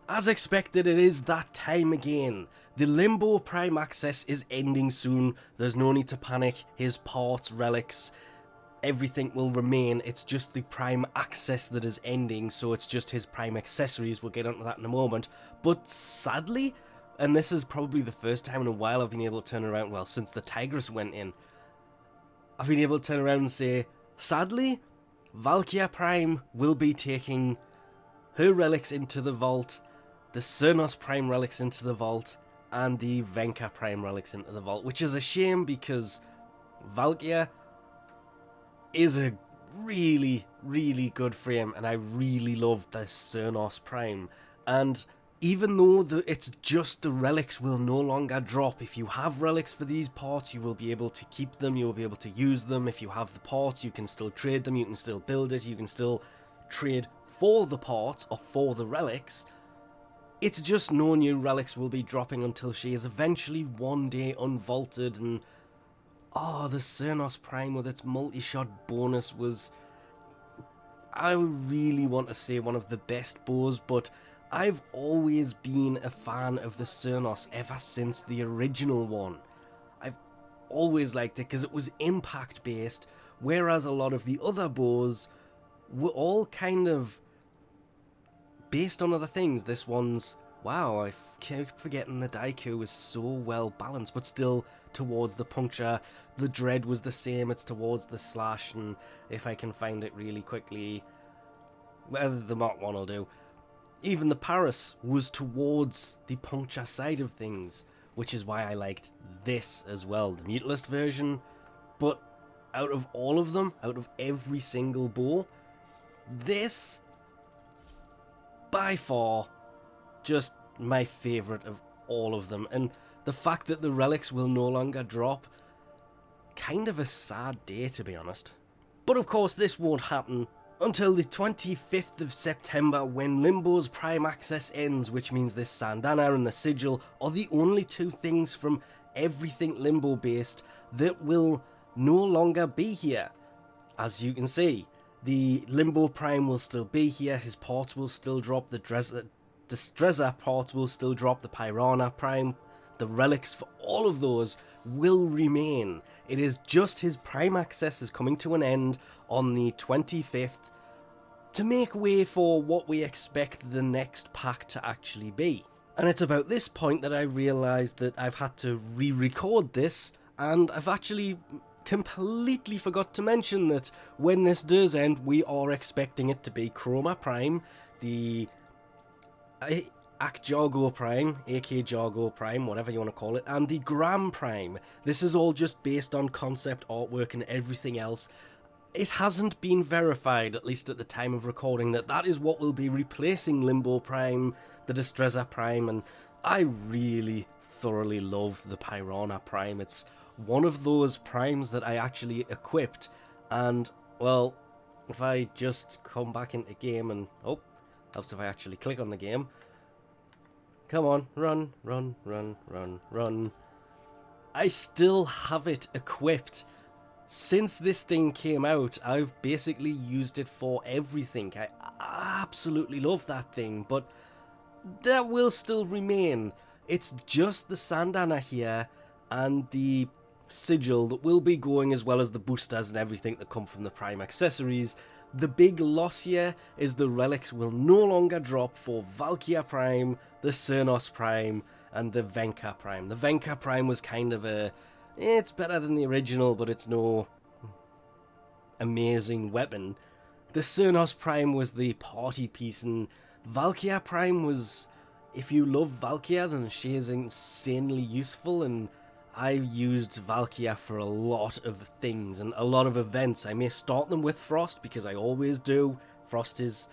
As expected, it is that time again. The Limbo Prime Access is ending soon. There's no need to panic. His parts, relics, everything will remain. It's just the Prime Access that is ending, so it's just his Prime accessories. We'll get onto that in a moment. But sadly, and this is probably the first time in a while I've been able to turn around, well, since the Tigress went in, I've been able to turn around and say, sadly, Valkyr Prime will be taking her relics into the vault, the Cernos Prime relics into the vault, and the Venka Prime relics into the vault, which is a shame because Valkyr is a really, really good frame, and I really love the Cernos Prime. And even though it's just the relics will no longer drop, if you have relics for these parts, you will be able to keep them, you will be able to use them. If you have the parts, you can still trade them, you can still build it, you can still trade for the parts or for the relics. It's just no new relics will be dropping until she is eventually one day unvaulted. And oh, the Cernos Prime with its multi-shot bonus was, I really want to say, one of the best bows, but I've always been a fan of the Cernos ever since the original one. I've always liked it because it was impact based, whereas a lot of the other bows were all kind of based on other things. This one's, wow, I keep forgetting the Daiku was so well balanced, but still towards the puncture. The dread was the same, it's towards the slash, and if I can find it really quickly, whether the Mark 1 will do. Even the Paris was towards the puncture side of things, which is why I liked this as well, the Mutalist version. But out of all of them, out of every single bow, this, by far, just my favourite of all of them. And the fact that the relics will no longer drop, kind of a sad day, to be honest. But of course this won't happen until the 25th of September, when Limbo's Prime Access ends, which means this Syandana and the Sigil are the only two things from everything Limbo based that will no longer be here. As you can see, the Limbo Prime will still be here, his parts will still drop, the Destreza parts will still drop, the Pyrana Prime, the relics for all of those will remain. It is just his Prime Access is coming to an end on the 25th to make way for what we expect the next pack to actually be. And it's about this point that I realised that I've had to re-record this, and I've actually completely forgot to mention that when this does end, we are expecting it to be Chroma Prime, the Jargo Prime, AK Jargo Prime, whatever you want to call it, and the Gram Prime. This is all just based on concept artwork and everything else. It hasn't been verified, at least at the time of recording, that that is what will be replacing Limbo Prime, the Destreza Prime, and I really thoroughly love the Pyrana Prime. It's one of those primes that I actually equipped, and, well, if I just come back into game and, oh, helps if I actually click on the game. Come on, run, run, run, run, run. I still have it equipped. Since this thing came out, I've basically used it for everything. I absolutely love that thing, but that will still remain. It's just the Syandana here and the Sigil that will be going, as well as the boosters and everything that come from the Prime accessories. The big loss here is the relics will no longer drop for Valkyr Prime, the Cernos Prime, and the Venka Prime. The Venka Prime was kind of a, it's better than the original, but it's no amazing weapon. The Cernos Prime was the party piece, and Valkyr Prime was, if you love Valkyr, then she is insanely useful, and I used Valkyr for a lot of things and a lot of events. I may start them with Frost, because I always do. Frost is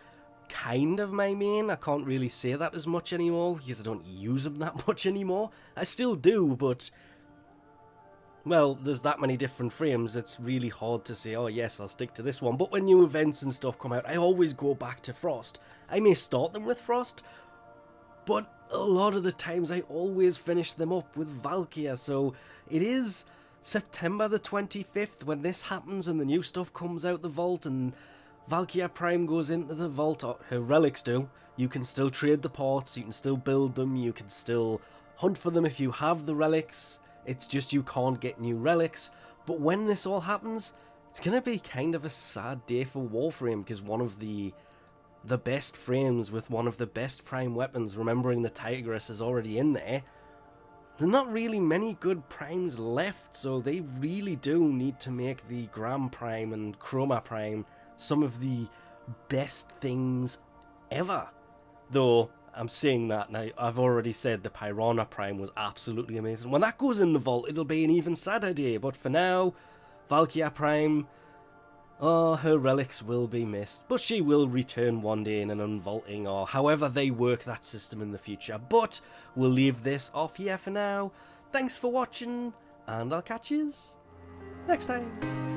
kind of my main. I can't really say that as much anymore, because I don't use them that much anymore. I still do, but, well, there's that many different frames, it's really hard to say, oh yes, I'll stick to this one. But when new events and stuff come out, I always go back to Frost. I may start them with Frost, but a lot of the times I always finish them up with Valkyr. So it is September the 25th when this happens and the new stuff comes out the vault, and Valkyr Prime goes into the vault, or her relics do, you can still trade the parts, you can still build them, you can still hunt for them if you have the relics. It's just you can't get new relics. But when this all happens, it's going to be kind of a sad day for Warframe, because one of the best frames with one of the best prime weapons, remembering the Tigress is already in there, there's not really many good primes left, so they really do need to make the Gram Prime and Chroma Prime some of the best things ever. Though, I'm saying that now, I've already said the Pyrana Prime was absolutely amazing. When that goes in the vault, it'll be an even sadder day, but for now, Valkyr Prime, oh, her relics will be missed, but she will return one day in an unvaulting, or however they work that system in the future. But we'll leave this off here for now. Thanks for watching, and I'll catch yous next time.